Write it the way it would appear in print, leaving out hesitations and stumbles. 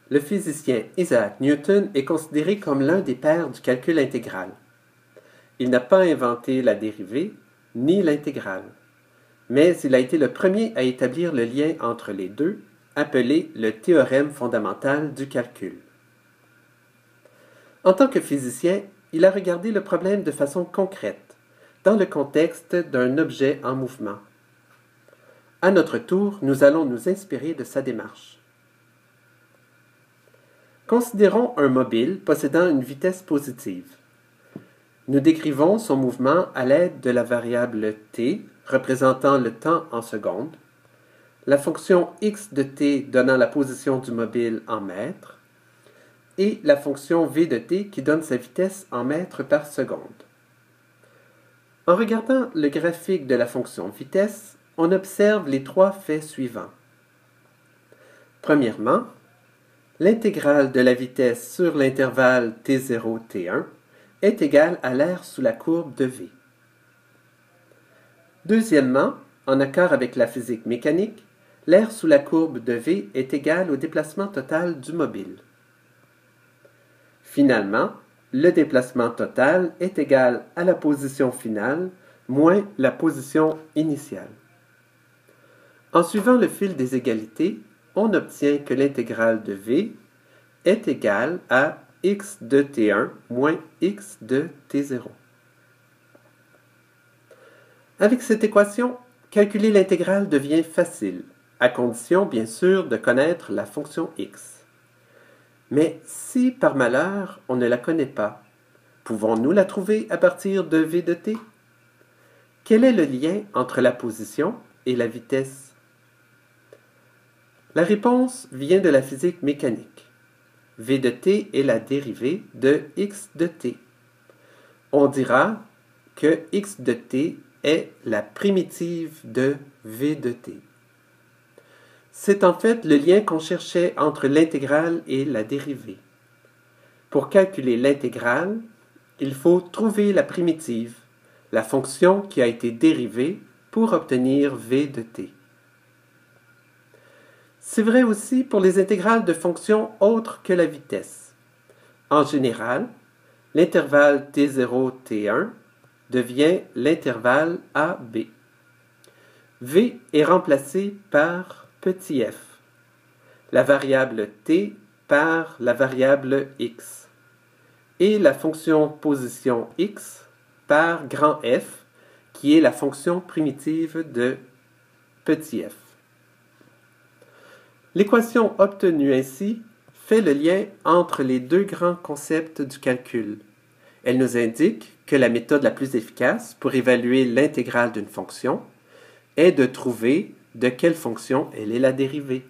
Le physicien Isaac Newton est considéré comme l'un des pères du calcul intégral. Il n'a pas inventé la dérivée, ni l'intégrale, mais il a été le premier à établir le lien entre les deux, appelé le théorème fondamental du calcul. En tant que physicien, il a regardé le problème de façon concrète, dans le contexte d'un objet en mouvement. À notre tour, nous allons nous inspirer de sa démarche. Considérons un mobile possédant une vitesse positive. Nous décrivons son mouvement à l'aide de la variable t, représentant le temps en secondes, la fonction x de t donnant la position du mobile en mètres, et la fonction v de t qui donne sa vitesse en mètres par seconde. En regardant le graphique de la fonction vitesse, on observe les trois faits suivants. Premièrement, l'intégrale de la vitesse sur l'intervalle t0, t1 est égale à l'aire sous la courbe de v. Deuxièmement, en accord avec la physique mécanique, l'aire sous la courbe de v est égale au déplacement total du mobile. Finalement, le déplacement total est égal à la position finale moins la position initiale. En suivant le fil des égalités, on obtient que l'intégrale de v est égale à x de t1 moins x de t0. Avec cette équation, calculer l'intégrale devient facile, à condition bien sûr de connaître la fonction x. Mais si par malheur on ne la connaît pas, pouvons-nous la trouver à partir de v de t? Quel est le lien entre la position et la vitesse? La réponse vient de la physique mécanique. V de t est la dérivée de x de t. On dira que x de t est la primitive de v de t. C'est en fait le lien qu'on cherchait entre l'intégrale et la dérivée. Pour calculer l'intégrale, il faut trouver la primitive, la fonction qui a été dérivée pour obtenir v de t. C'est vrai aussi pour les intégrales de fonctions autres que la vitesse. En général, l'intervalle t0, t1 devient l'intervalle AB. V est remplacé par petit f, la variable t par la variable x, et la fonction position x par grand F, qui est la fonction primitive de petit f. L'équation obtenue ainsi fait le lien entre les deux grands concepts du calcul. Elle nous indique que la méthode la plus efficace pour évaluer l'intégrale d'une fonction est de trouver de quelle fonction elle est la dérivée.